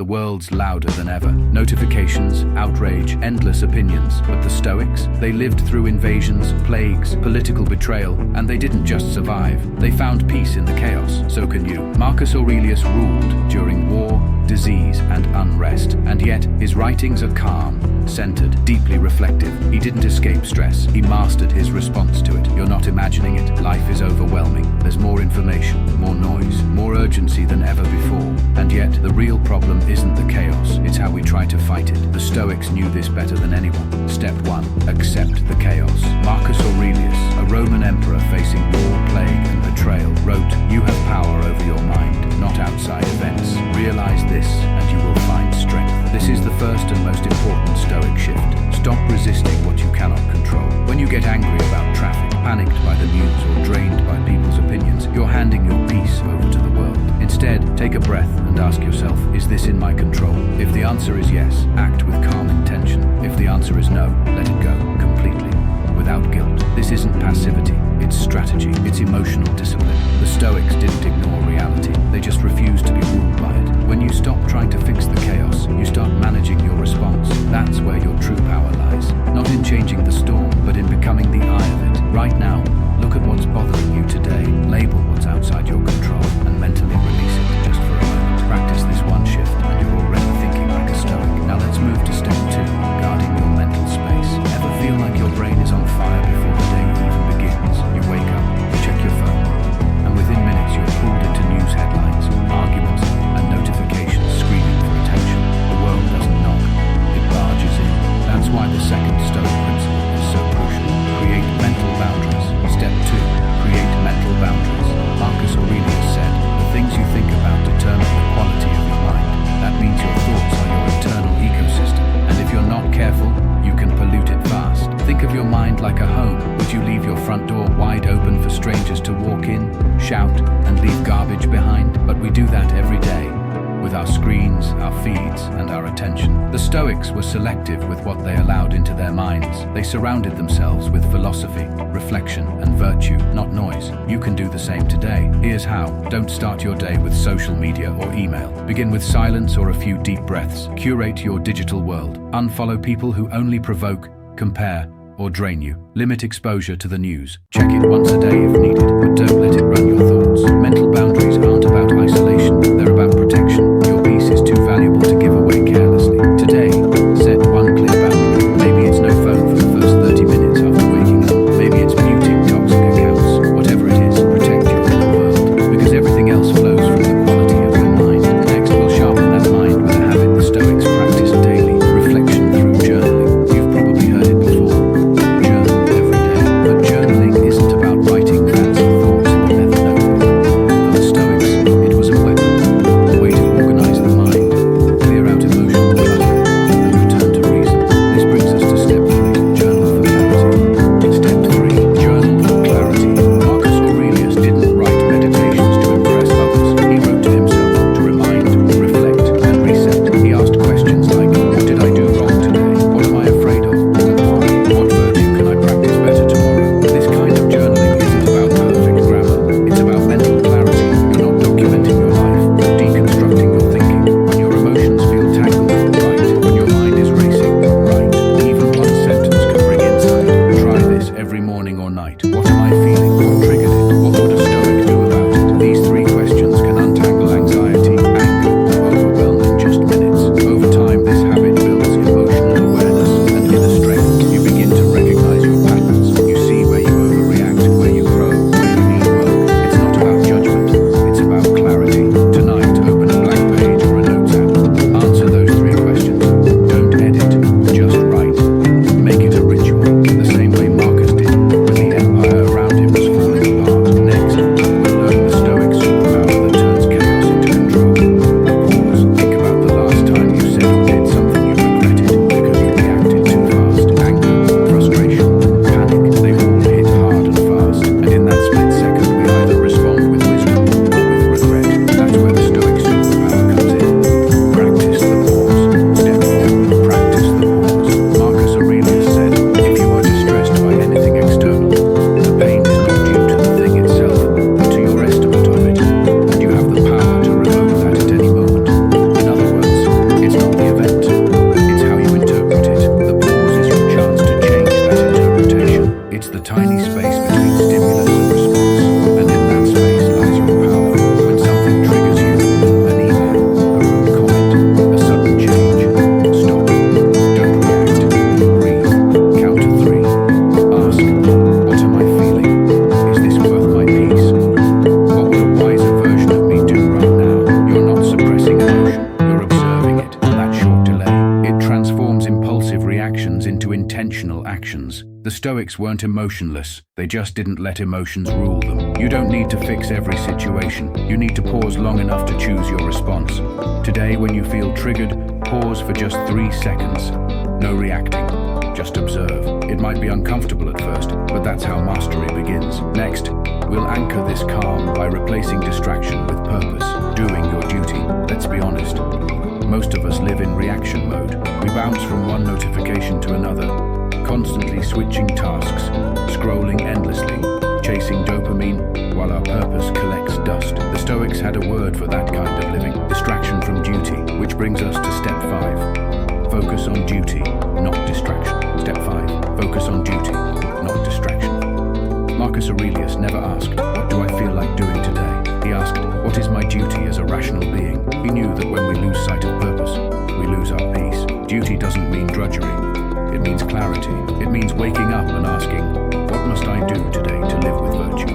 The world's louder than ever. Notifications, outrage, endless opinions. But the Stoics, they lived through invasions, plagues, political betrayal, and they didn't just survive. They found peace in the chaos. So can you. Marcus Aurelius ruled during war, disease, and unrest. And yet, his writings are calm, centered, deeply reflective. He didn't escape stress. He mastered his response to it. You're not imagining it. Life is overwhelming. There's more information, more noise, more urgency than ever before. And yet, the real problem isn't the chaos. It's how we try to fight it. The Stoics knew this better than anyone. Step 1. Accept the chaos. Marcus Aurelius, a Roman emperor facing war, plague, and betrayal, wrote, "You have power over your mind, not outside events. Realize this, and you will find strength." This is the first and most important Stoic shift. Stop resisting what you cannot control. When you get angry about traffic, panicked by the news, or drained by people's opinions, you're handing your peace over to the world. Instead, take a breath and ask yourself, is this in my control? If the answer is yes, act with calm intention. If the answer is no, let it go completely, without guilt. This isn't passivity, it's strategy, it's emotional discipline. The Stoics didn't ignore reality, they just refused to be ruled by it. When you stop trying to fix the chaos, you start managing your response. That's where your true power lies. Not in changing the storm, but in becoming the eye of it. Right now, look at what's bothering you today, label what's outside your control, and mentally release it just for a moment. Practice this one shift, and you're already thinking like a Stoic. Now let's move to step 2, guarding your mental space. Ever feel like your brain is on fire before the day even begins? You wake up, you check your phone, and within minutes you're pulled into news headlines, arguments, and notifications screaming for attention. The world doesn't knock, it barges in. That's why the second Stoic principle is so crucial. Create mental boundaries. Step 2. Create mental boundaries. Marcus Aurelius said, "The things you think about determine the quality of your mind." That means your thoughts are your internal ecosystem, and if you're not careful, you can pollute it fast. Think of your mind like a home. Would you leave your front door wide open for strangers to walk in, shout, and leave garbage behind? But we do that every day, with our screens, our feeds, and our attention. The Stoics were selective with what they allowed into their minds. They surrounded themselves with philosophy, reflection, and virtue, not noise. You can do the same today. Here's how. Don't start your day with social media or email. Begin with silence or a few deep breaths. Curate your digital world. Unfollow people who only provoke, compare, or drain you. Limit exposure to the news. Check it once a day if needed, but don't let it run your thoughts. Mental boundaries aren't about isolation, they're about protection. Your peace is too valuable to give away carelessly. Today, set one clear boundary. Maybe it's no phone for the first 30 minutes after waking up. Maybe it's muting toxic accounts. Whatever it is, protect your inner world, because everything else flows from the quality of your mind. Next, we'll sharpen that mind with a habit the Stoics practice daily: reflection through journaling. You've probably heard it before. Journaling isn't about writing fancy thoughts in a leather notebook. For the Stoics, Stoics weren't emotionless, they just didn't let emotions rule them. You don't need to fix every situation. You need to pause long enough to choose your response. Today, when you feel triggered, pause for just 3 seconds. No reacting, just observe. It might be uncomfortable at first, but that's how mastery begins. Next, we'll anchor this calm by replacing distraction with purpose, doing your duty. Let's be honest, most of us live in reaction mode. We bounce from one notification to another, constantly switching tasks, scrolling endlessly, chasing dopamine while our purpose collects dust. The Stoics had a word for that kind of living, distraction from duty, which brings us to step 5. Focus on duty, not distraction. Step 5. Focus on duty, not distraction. Marcus Aurelius never asked, "What do I feel like doing today?" He asked, "What is my duty as a rational being?" He knew that when we lose sight of purpose, we lose our peace. Duty doesn't mean drudgery. It means clarity. It means waking up and asking, what must I do today to live with virtue?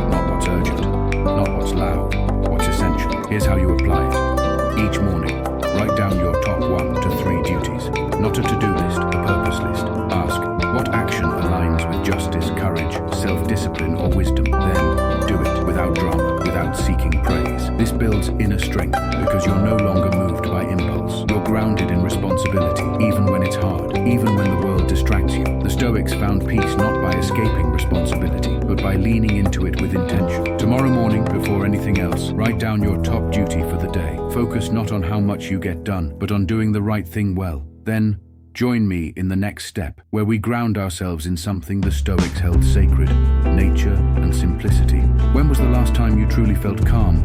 Not what's urgent, not what's loud, what's essential. Here's how you apply it. Each morning, write down your top 1 to 3 duties. Not a to-do list, a purpose list. Ask, what action aligns with justice, courage, self-discipline, or wisdom? Then, do it without drama, without seeking praise. This builds inner strength because you're no longer moved by impulse. You're grounded in responsibility, even when it's hard, even when the world distracts you. The Stoics found peace not by escaping responsibility, but by leaning into it with intention. Tomorrow morning, before anything else, write down your top duty for the day. Focus not on how much you get done, but on doing the right thing well. Then, join me in the next step, where we ground ourselves in something the Stoics held sacred, nature and simplicity. When was the last time you truly felt calm?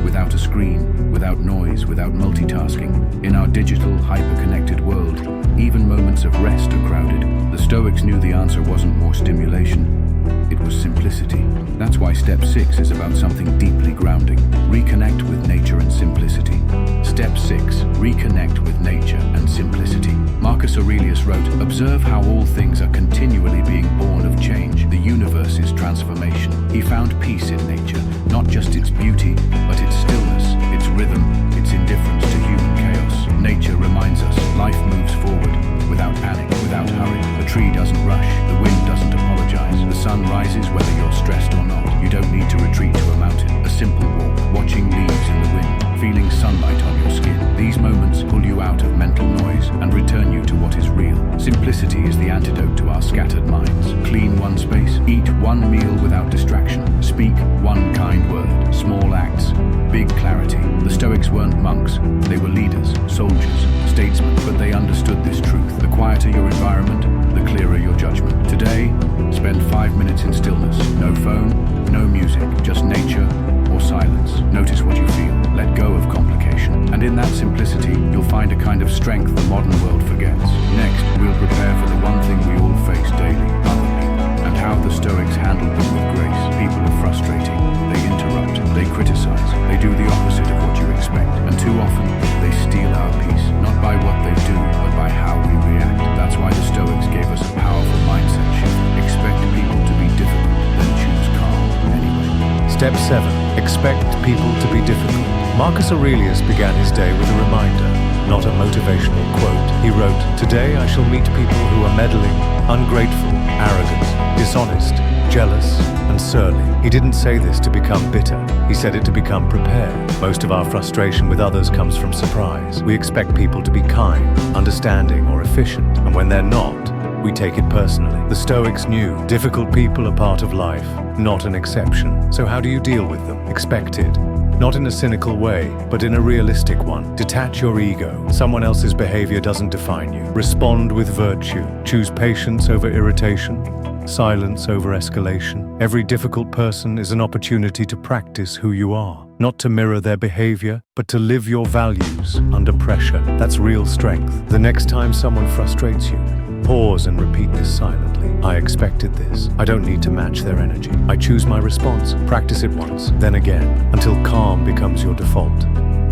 Without a screen, without noise, without multitasking. In our digital, hyper-connected world, even moments of rest are crowded. The Stoics knew the answer wasn't more stimulation. It was simplicity. That's why step 6 is about something deeply grounding. Reconnect with nature and simplicity. Step 6. Reconnect with nature and simplicity. Marcus Aurelius wrote, "Observe how all things are continually being born of change, the universe's transformation." He found peace in nature, not just its beauty, but its stillness, its rhythm, its indifference to human chaos. Nature reminds us life moves forward, without panic, without hurry. The tree doesn't rush, the wind doesn't apologize. The sun rises whether you're stressed or not. You don't need to retreat to a mountain. A simple walk, watching leaves in the wind, feeling sunlight on your skin. These moments pull you out of mental noise and return you to what is real. Simplicity is the antidote to our scattered minds. Clean one space, eat one meal without distraction, speak one kind word. Small acts, big clarity. The Stoics weren't monks, they were leaders, soldiers, statesmen, but they understood this truth. The quieter your environment, the clearer your judgment. Today, spend 5 minutes in stillness. No phone, no music, just nature or silence. Notice what you feel. Let go of complication. And in that simplicity, you'll find a kind of strength the modern world forgets. Next, we'll prepare for the one thing we all face daily, other people, and how the Stoics handled them with grace. People are frustrating. They interrupt. They criticize. They do the opposite of what you expect. And too often, they steal our peace, not by what they do, but by how we react. That's why the Stoics gave us a powerful mindset shift. Expect people to be difficult, then choose calm anyway. Step 7. Expect people to be difficult. Marcus Aurelius began his day with a reminder, not a motivational quote. He wrote, "Today I shall meet people who are meddling, ungrateful, arrogant, dishonest, jealous, and surly." He didn't say this to become bitter. He said it to become prepared. Most of our frustration with others comes from surprise. We expect people to be kind, understanding, or efficient, and when they're not, we take it personally. The Stoics knew difficult people are part of life, not an exception. So how do you deal with them? Expect it. Not in a cynical way, but in a realistic one. Detach your ego. Someone else's behavior doesn't define you. Respond with virtue. Choose patience over irritation, silence over escalation. Every difficult person is an opportunity to practice who you are. Not to mirror their behavior, but to live your values under pressure. That's real strength. The next time someone frustrates you, pause and repeat this silently. I expected this. I don't need to match their energy. I choose my response. Practice it once, then again, until calm becomes your default,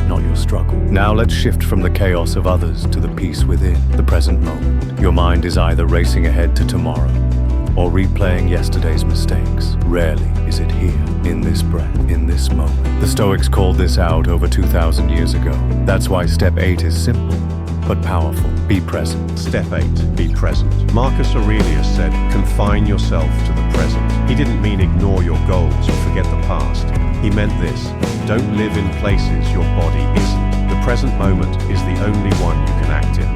not your struggle. Now let's shift from the chaos of others to the peace within, the present moment. Your mind is either racing ahead to tomorrow or replaying yesterday's mistakes. Rarely is it here, in this breath, in this moment. The Stoics called this out over 2,000 years ago. That's why step 8 is simple. but powerful. Be present. Step 8. Be present. Marcus Aurelius said, confine yourself to the present. He didn't mean ignore your goals or forget the past. He meant this: don't live in places your body isn't. The present moment is the only one you can act in.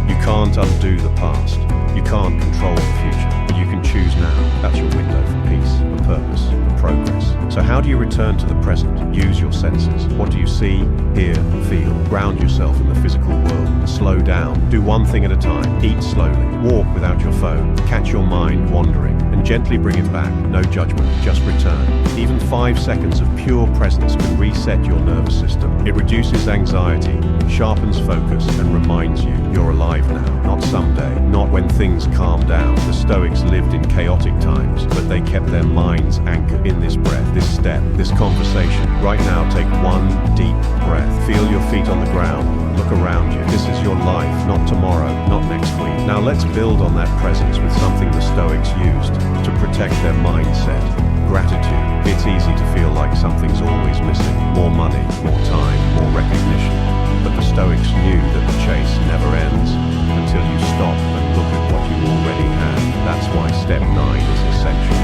You can't undo the past. You can't control the future, but you can choose now. That's your window for peace, for purpose, for progress. So how do you return to the present? Use your senses. What do you see, hear, feel? Ground yourself in the physical world. Slow down. Do one thing at a time. Eat slowly. Walk without your phone. Catch your mind wandering and gently bring it back. No judgment, just return. Even 5 seconds of pure presence can reset your nervous system. It reduces anxiety, sharpens focus, and reminds you you're alive now, not someday, not when things calm down. The Stoics lived in chaotic times, but they kept their minds anchored in this breath, this step, this conversation. Right now, take one deep breath. Feel your feet on the ground. Look around you. This is your life, not tomorrow, not next week. Now let's build on that presence with something the Stoics used to protect their mindset. Gratitude. It's easy to feel like something's always missing. More money, more time, more recognition. But the Stoics knew that the chase never ends until you stop and look at what you already have. That's why step 9 is essential.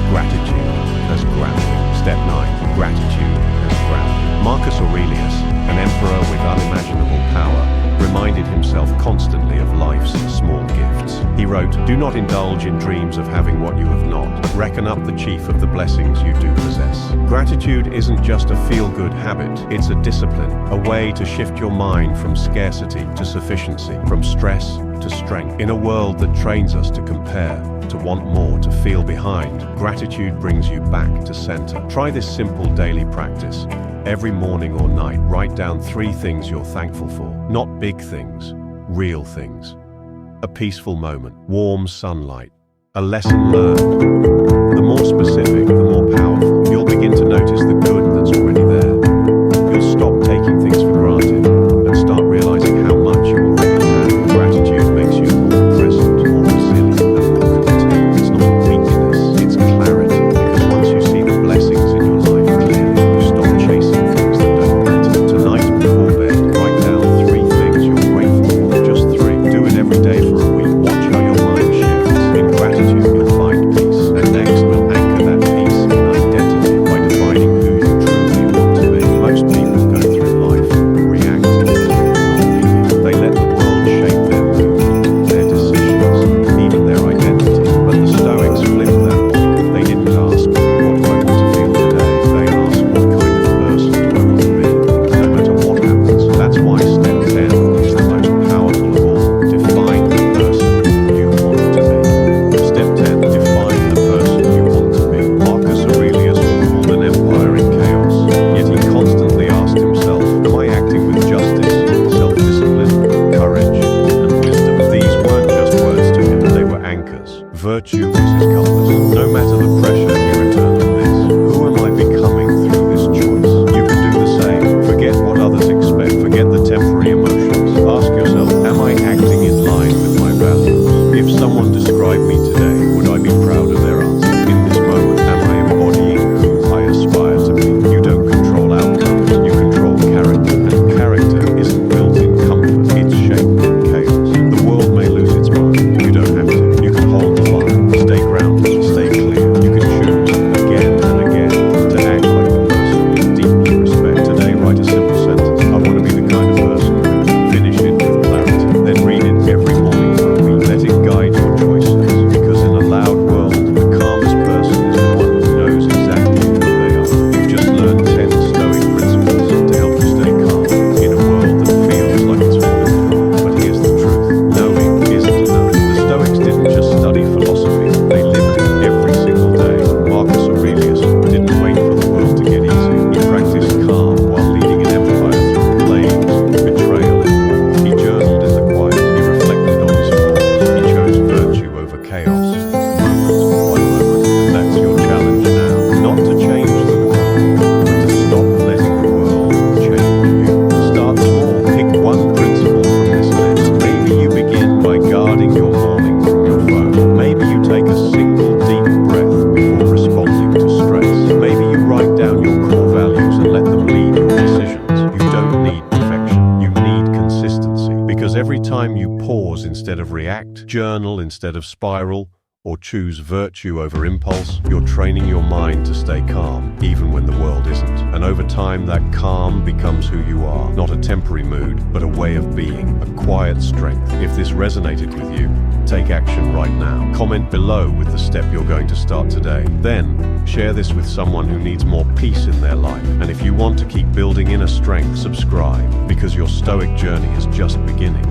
Gratitude as grounding. Step 9. Gratitude as grounding. Marcus Aurelius, an emperor with unimaginable power, reminded himself constantly of life's small gifts. He wrote, "Do not indulge in dreams of having what you have not, but reckon up the chief of the blessings you do possess." Gratitude isn't just a feel-good habit, it's a discipline, a way to shift your mind from scarcity to sufficiency, from stress to strength. In a world that trains us to compare, to want more, to feel behind, gratitude brings you back to center. Try this simple daily practice. Every morning or night, write down 3 things you're thankful for. Not big things, real things. A peaceful moment, warm sunlight, a lesson learned. The more specific, the more powerful. You'll begin to notice the good that's already there. You'll stop taking things for granted and start realizing how much you already have. Gratitude makes you more present, more resilient, and more content. It's not weakness, it's clarity. Because once you see the blessings in your life clearly, you stop chasing things that don't matter. Tonight, before bed, write down 3 things you're grateful for. Just 3. Do it every day for a week. Watch how your mind shifts. In gratitude, you'll find peace. And next, we'll anchor that peace in identity. every time you pause instead of react, journal instead of spiral, or choose virtue over impulse, you're training your mind to stay calm, even when the world isn't. And over time, that calm becomes who you are, not a temporary mood, but a way of being, a quiet strength. If this resonated with you, take action right now. Comment below with the step you're going to start today. Then, share this with someone who needs more peace in their life. And if you want to keep building inner strength, subscribe, because your Stoic journey is just beginning.